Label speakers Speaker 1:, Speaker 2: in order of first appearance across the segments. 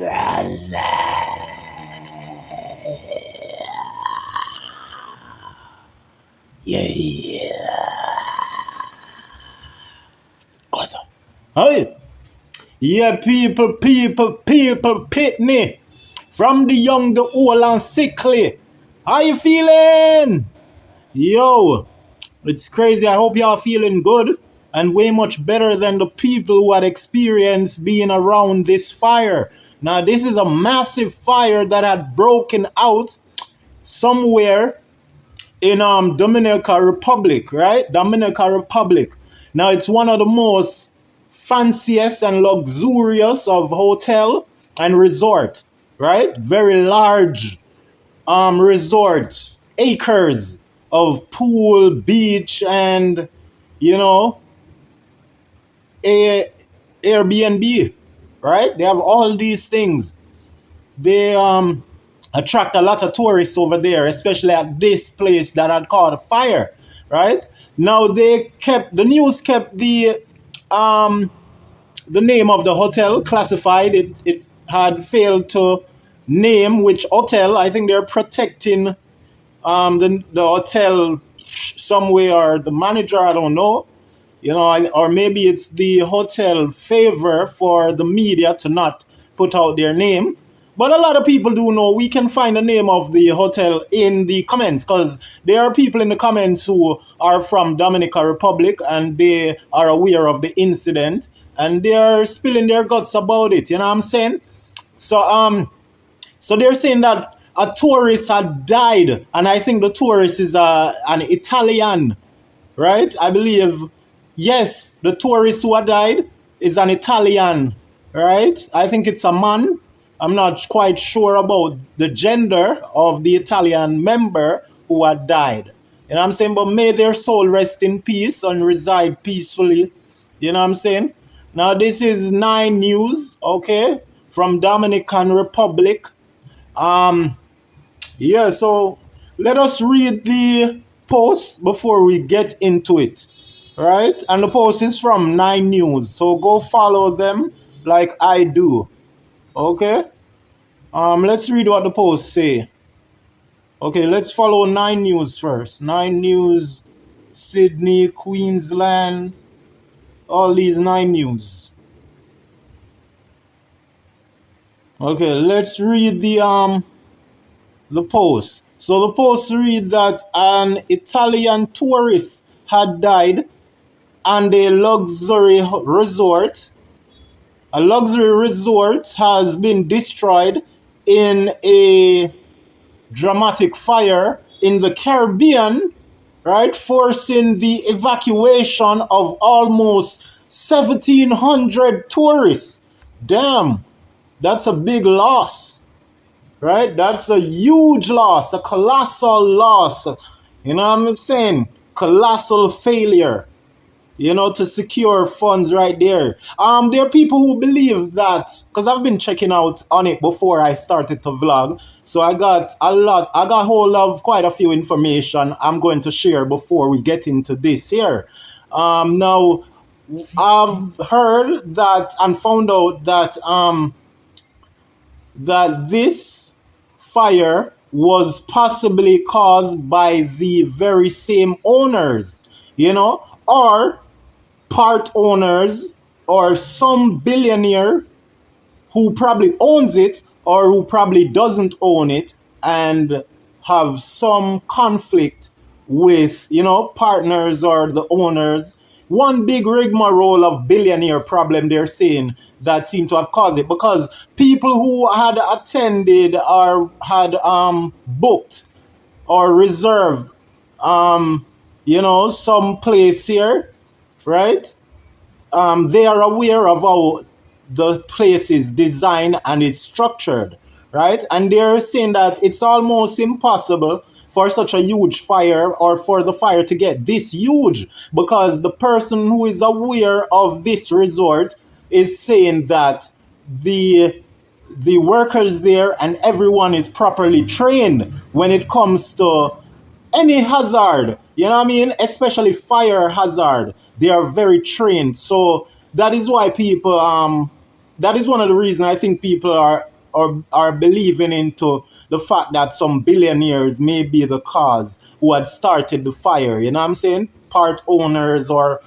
Speaker 1: Hey, yeah, people, pitney. From the young, the old, and sickly. How you feeling? Yo, it's crazy. I hope y'all feeling good and way much better than the people who had experienced being around this fire. Now, this is a massive fire that had broken out somewhere in Dominican Republic, right? Dominican Republic. Now, it's one of the most fanciest and luxurious of hotel and resort, right? Very large resort, acres of pool, beach, and Airbnb, right? They have all these things. They attract a lot of tourists over there, especially at this place that had caught a fire, right? Now the news kept the name of the hotel classified. It had failed to name which hotel. I think they're protecting the hotel somewhere, or the manager, I don't know. Or maybe it's the hotel favor for the media to not put out their name. But a lot of people do know. We can find the name of the hotel in the comments, because there are people in the comments who are from Dominican Republic and they are aware of the incident and they are spilling their guts about it. You know what I'm saying? So they're saying that a tourist had died, and I think the tourist is an Italian, right? I believe, yes, the tourist who had died is an Italian, right? I think it's a man. I'm not quite sure about the gender of the Italian member who had died. You know what I'm saying? But may their soul rest in peace and reside peacefully. You know what I'm saying? Now, this is 9 News, okay, from Dominican Republic. Yeah, so let us read the post before we get into it, right? And the post is from 9 News, so go follow them like I do, okay? Let's read what the post say. Okay, let's follow 9 News first. 9 News, Sydney, Queensland, all these 9 News. Okay, let's read the post. So the post read that an Italian tourist had died and a luxury resort has been destroyed in a dramatic fire in the Caribbean, right, forcing the evacuation of almost 1,700 tourists. Damn, that's a big loss, right? That's a huge loss, a colossal loss. You know what I'm saying? Colossal failure, to secure funds right there. There are people who believe that, because I've been checking out on it before I started to vlog, so I got hold of quite a few information I'm going to share before we get into this here. Now, I've heard that and found out that that this fire was possibly caused by the very same owners, or part owners, or some billionaire who probably owns it or who probably doesn't own it and have some conflict with, partners or the owners. One big rigmarole of billionaire problem they're saying that seem to have caused it, because people who had attended or had booked or reserved some place here, right? They are aware of how the place is designed and is structured, right? And they're saying that it's almost impossible for such a huge fire, or for the fire to get this huge, because the person who is aware of this resort is saying that the workers there and everyone is properly trained when it comes to any hazard, you know what I mean? Especially fire hazard. They are very trained. So that is why people, that is one of the reasons I think people are or are believing into the fact that some billionaires may be the cause who had started the fire. You know what I'm saying? Part owners or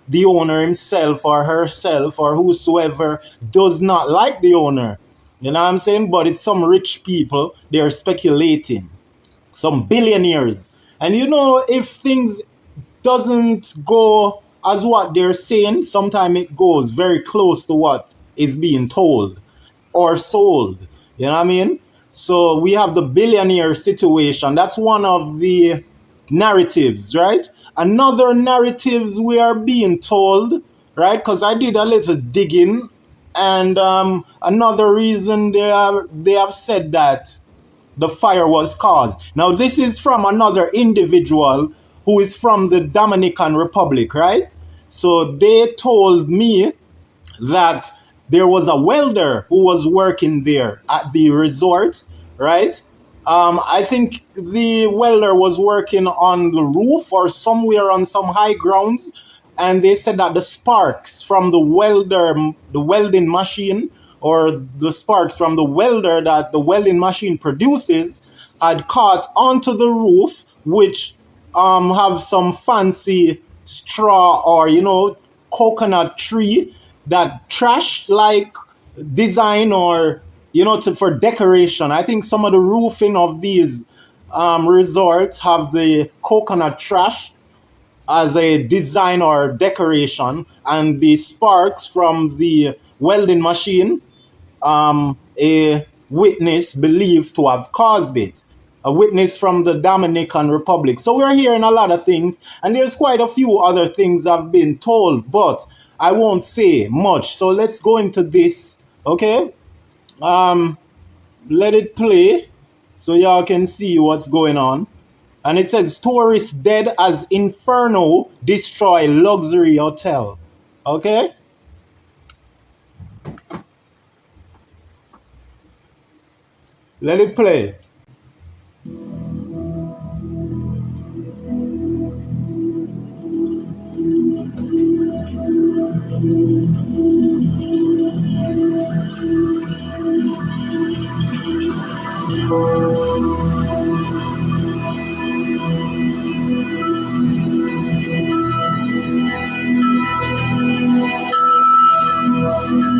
Speaker 1: the owner himself or herself or whosoever does not like the owner. You know what I'm saying? But it's some rich people, they're speculating. Some billionaires. And you know, if things doesn't go as what they're saying, sometimes it goes very close to what is being told or sold. You know what I mean? So we have the billionaire situation. That's one of the narratives, right? Another narratives we are being told, right? Because I did a little digging, and another reason they have said that the fire was caused. Now, this is from another individual who is from the Dominican Republic, right? So they told me that there was a welder who was working there at the resort, right? I think the welder was working on the roof or somewhere on some high grounds, and they said that the sparks from the welding machine, or the sparks from the welder that the welding machine produces, had caught onto the roof, which have some fancy straw or coconut tree that trash like design, or for decoration. I think some of the roofing of these resorts have the coconut trash as a design or decoration, and the sparks from the welding machine, a witness believed to have caused it. A witness from the Dominican Republic. So we're hearing a lot of things, and there's quite a few other things I've been told, but I won't say much. So let's go into this, okay? Let it play so y'all can see what's going on. And it says, tourists dead as inferno destroy luxury hotel. Okay? Let it play.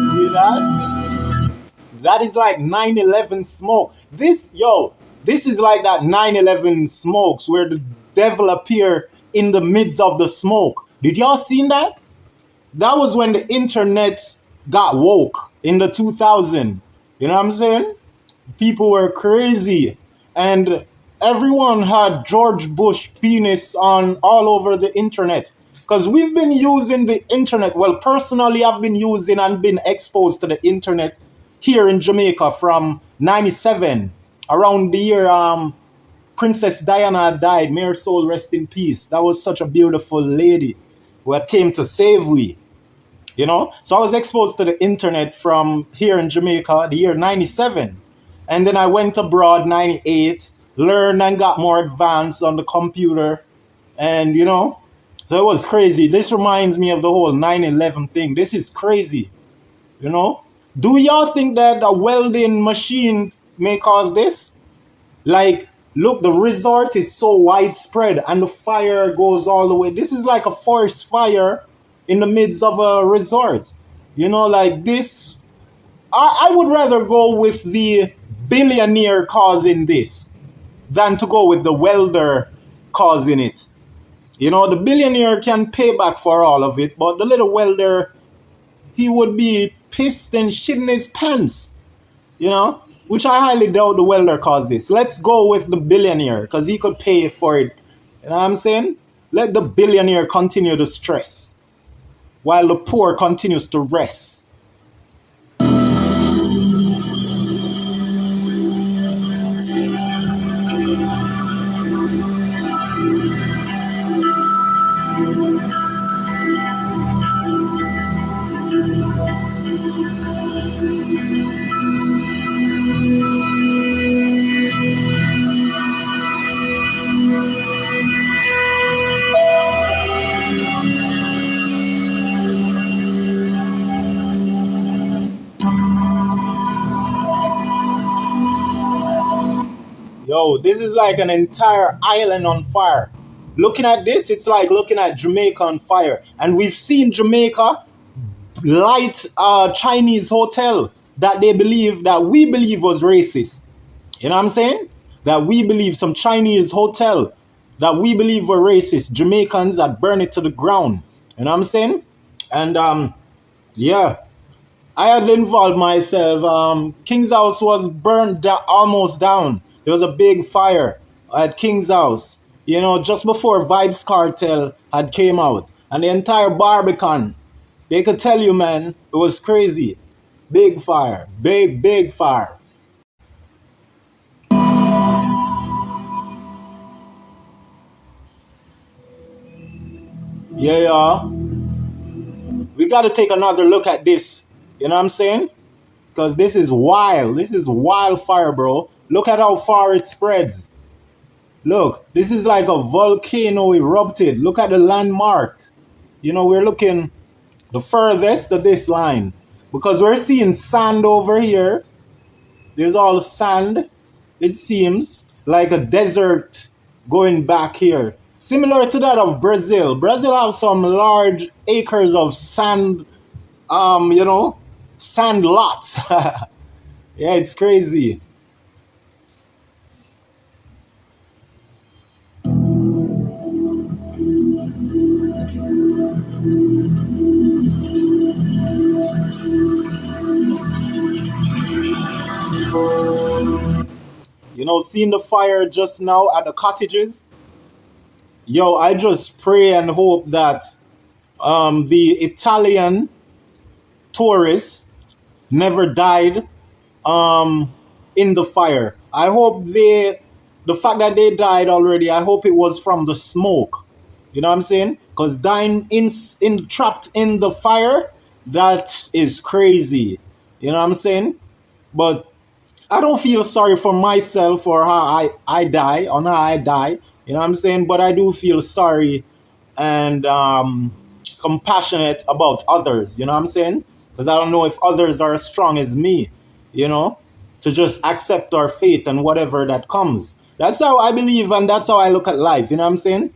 Speaker 1: See that? That is like 9/11 smoke. This is like that 9/11 smokes where the devil appear in the midst of the smoke. Did y'all seen that? That was when the internet got woke in the 2000. You know what I'm saying? People were crazy, and everyone had George Bush penis on all over the internet, because we've been using the internet. Well, personally, I've been using and been exposed to the internet here in Jamaica from 97, around the year Princess Diana died. May her soul rest in peace. That was such a beautiful lady who came to save we. So I was exposed to the internet from here in Jamaica the year 97, and then I went abroad 98, learned and got more advanced on the computer, and so it was crazy. This reminds me of the whole 9/11 thing. This is crazy. Do y'all think that a welding machine may cause this? Like, look, the resort is so widespread and the fire goes all the way. This is like a forest fire in the midst of a resort. Like this. I would rather go with the billionaire causing this than to go with the welder causing it. The billionaire can pay back for all of it, but the little welder, he would be pissed and shitting his pants. Which I highly doubt the welder caused this. Let's go with the billionaire, because he could pay for it. You know what I'm saying? Let the billionaire continue to stress while the poor continues to rest. Yo, this is like an entire island on fire. Looking at this, it's like looking at Jamaica on fire. And we've seen Jamaica light a Chinese hotel that we believe was racist. You know what I'm saying? That we believe some Chinese hotel that we believe were racist. Jamaicans that burn it to the ground. You know what I'm saying? And yeah, I had involved myself. King's house was burned almost down. There was a big fire at King's house. You know, just before Vybz Kartel had came out. And the entire Barbican, they could tell you, man, it was crazy. Big fire. Big fire. Yeah, yeah. We got to take another look at this. You know what I'm saying? Because this is wild. This is wildfire, bro. Look at how far it spreads. Look, this is like a volcano erupted. Look at the landmarks. You know, we're looking the furthest of this line. Because we're seeing sand over here. There's all sand, it seems. Like a desert going back here. Similar to that of Brazil. Brazil have some large acres of sand, you know, sand lots. Yeah, it's crazy. You know, seeing the fire just now at the cottages. Yo, I just pray and hope that the Italian tourists never died in the fire. I hope the fact that they died already, I hope it was from the smoke. You know what I'm saying? Because dying trapped in the fire, that is crazy. You know what I'm saying? But I don't feel sorry for myself or how I die, on how I die. You know what I'm saying? But I do feel sorry and compassionate about others. You know what I'm saying? Because I don't know if others are as strong as me, you know, to just accept our fate and whatever that comes. That's how I believe and that's how I look at life. You know what I'm saying?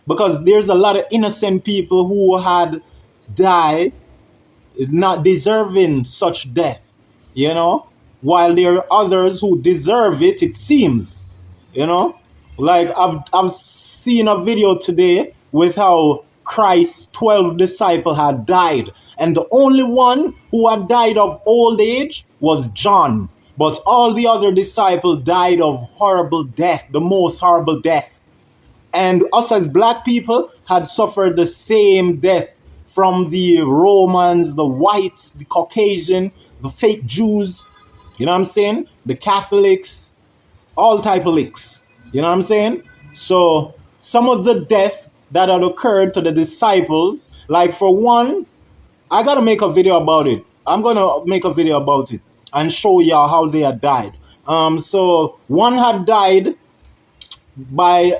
Speaker 1: Because there's a lot of innocent people who had died not deserving such death, you know, while there are others who deserve it, it seems, you know. Like I've seen a video today with how Christ's 12 disciples had died, and the only one who had died of old age was John, but all the other disciples died of horrible death, the most horrible death. And us as black people had suffered the same death from the Romans, the whites, the Caucasian, the fake Jews, you know what I'm saying? The Catholics, all type of licks, you know what I'm saying? So some of the death that had occurred to the disciples, like for one, I gotta make a video about it. I'm gonna make a video about it and show y'all how they had died. So one had died by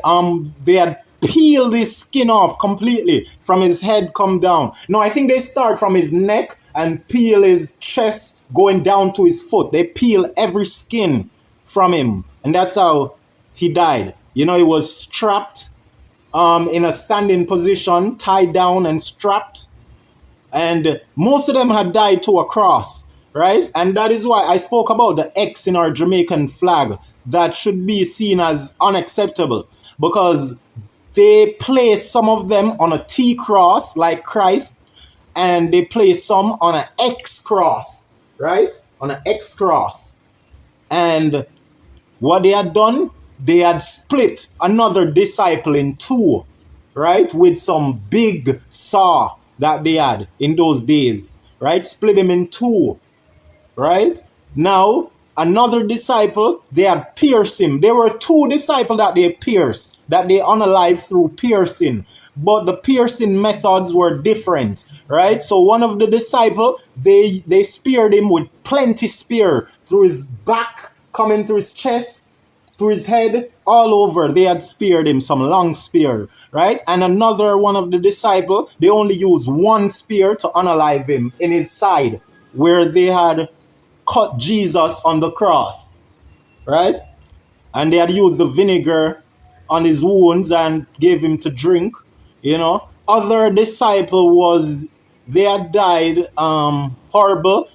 Speaker 1: they had peeled his skin off completely from his head come down. No, I think they start from his neck and peel his chest going down to his foot. They peel every skin from him, and that's how he died. You know, he was strapped in a standing position, tied down and strapped, and most of them had died to a cross, right? And that is why I spoke about the X in our Jamaican flag that should be seen as unacceptable, because they place some of them on a T cross like Christ, and they place some on an X cross, right? On an X cross. And what they had done, they had split another disciple in two, right? With some big saw that they had in those days, right? Split him in two, right? Now, another disciple, they had pierced him. There were two disciples that they pierced, that they unalived through piercing. But the piercing methods were different, right? So one of the disciples, they speared him with plenty spear through his back, coming through his chest, through his head, all over. They had speared him, some long spear, right? And another one of the disciples, they only used one spear to unalive him in his side, where they had cut Jesus on the cross, right? and they had used the vinegar on his wounds and gave him to drink. You know, other disciple was they had died horrible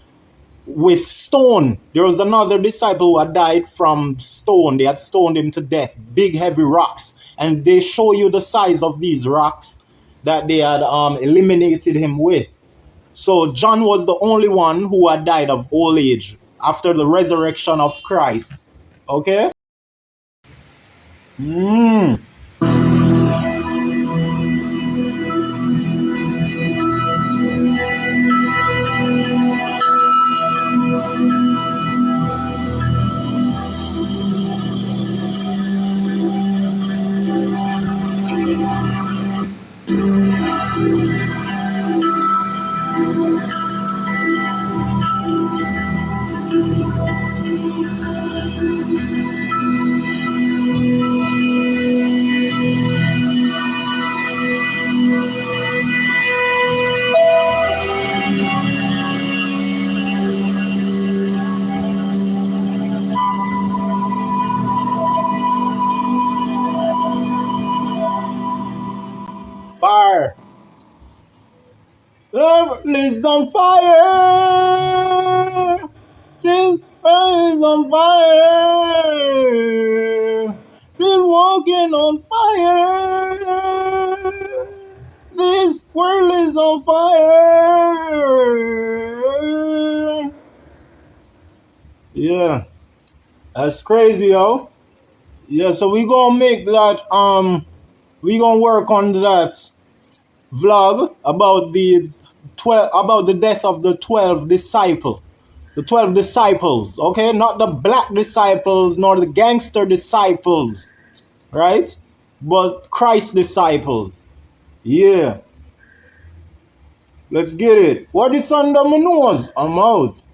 Speaker 1: with stone. There was another disciple who had died from stone. They had stoned him to death, big heavy rocks, and they show you the size of these rocks that they had eliminated him with. So John was the only one who had died of old age after the resurrection of Christ. Okay? Mm. Fire. Love is on fire. This earth is on fire. She's walking on fire. This world is on fire. Yeah, that's crazy, yo. Yeah, so we gonna make that we gonna work on that vlog about the 12 about the death of the 12 disciple. The 12 disciples, okay? Not the black disciples nor the gangster disciples, right? But Christ disciples. Yeah. Let's get it. What is under my nose? I'm out.